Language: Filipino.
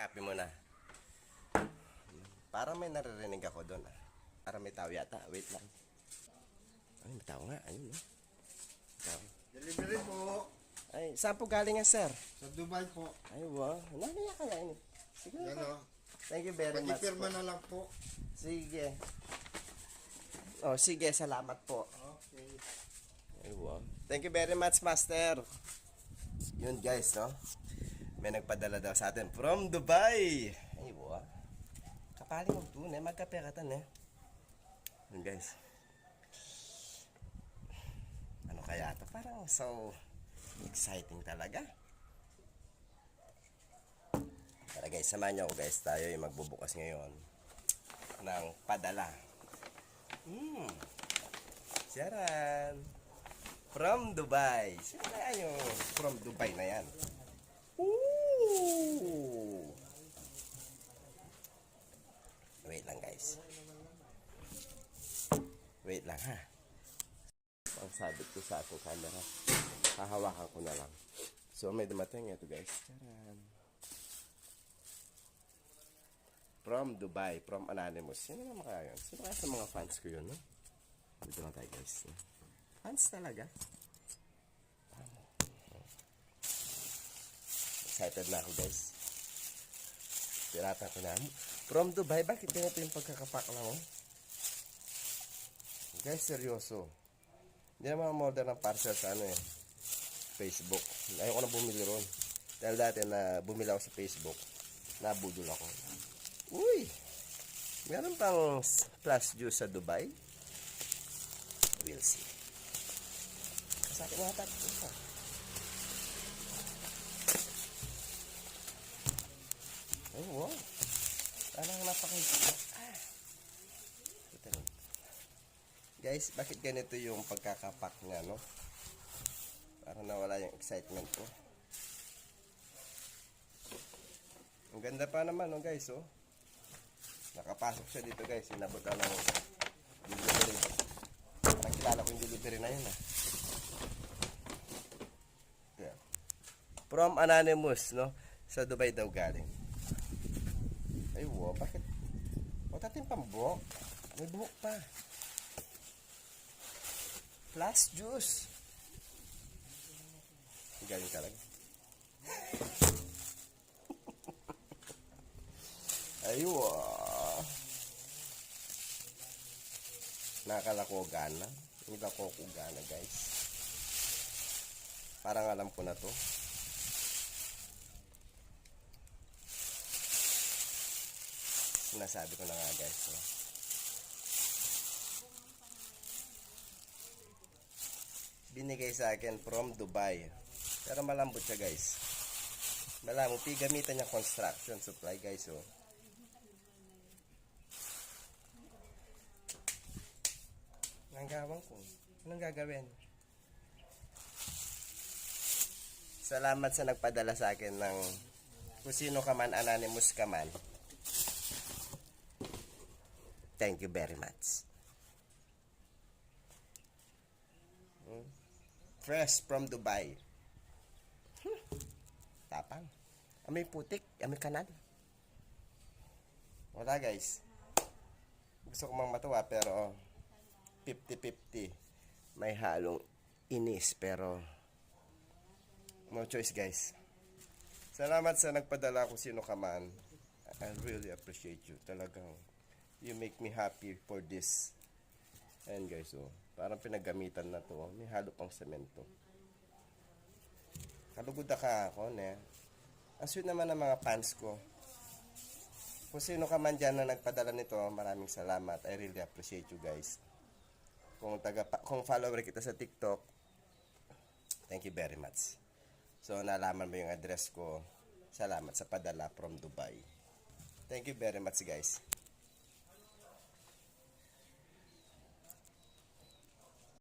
Copy mo na. Parang may naririnig ako doon. Parang may tao yata. Wait lang. Ay, may tao nga. Ayun, no? Tao. Delivery po. Ay, saan po galing nga, sir? Sa Dubai po. Ay, wow. Naniya kaya ini. Sige. Yan o. Thank you very much Pag-ipirma po. na lang po. Sige. Oh, sige. Salamat po. Okay. Ay, wow. Thank you very much, master. Yun, guys, no? May nagpadala daw sa atin from Dubai. Ay, wow. Kapaling mo doon, eh. Magkapekatan, eh. Yun, guys. Ano kaya ito? Parang so exciting talaga. Tara, guys, samahan niyo ako, guys. Tayo ay magbubukas ngayon ng padala. Siyaran. From Dubai. Sino kaya yung from Dubai na yan? Ooh. Wait lang, guys. Wait lang, ha. Ang sabit ko sa ating camera. Hahawakan ko na lang. So, may dumating ito, guys. Charan. From Dubai. From Anonymous. Sino naman kaya yun? Sino kaya sa mga fans ko yun, no? Dito na tayo, guys. Fans talaga. Excited na ako, guys. Pirata ko na. From Dubai, bakit ganito yung pagkakapak lang, oh? Guys, seryoso. Hindi naman order ng parcel sa ano, eh. Facebook. Ayoko na bumili ron. Dahil dati na bumili ako sa Facebook, nabudol ako. Uy! Meron pang plus juice sa Dubai? We'll see. Sa akin mga tatlo pa. Ay, wow. Parang napakaisip. Guys, bakit ganito yung pagkakapak niya, no? Parang nawala yung excitement ko. Ang ganda pa naman, no, guys, oh. Nakapasok siya dito, guys. Inabot na ng delivery. Parang kilala ko yung delivery na yun, ah. Yeah. From Anonymous, no? Sa Dubai daw galing. Ay, wow, bakit? O, tatin pang buhok. May buhok pa. Plus juice. Galing talaga. Aywa. Nakakalakogan na. Hindi ba kukugan na, guys? Parang alam ko na to. Sinasabi ko na nga, guys. No? Binigay sa akin from Dubai. Pero malambot siya, guys. Malambot. Gamitan niya construction supply, guys. Oh. Nanggawang ko. Anong gagawin? Salamat sa nagpadala sa akin ng kung sino ka man, Anonymous ka man. Thank you very much. Fresh from Dubai. Tapang. Amoy putik, amoy kanal. Wala, guys. Gusto ko mang matuwa pero 50-50. May halong inis pero no choice, guys. Salamat sa nagpadala kung sino ka man. I really appreciate you. Talagang you make me happy for this. Ayan, guys, oh. Parang pinagamitan na to. May halo pang semento. Kalugod ka ako, ne? Ang sweet naman ng mga fans ko. Kung sino ka man dyan na nagpadala nito, maraming salamat. I really appreciate you, guys. Kung follower kita sa TikTok, thank you very much. So, nalaman mo yung address ko. Salamat sa padala from Dubai. Thank you very much, guys.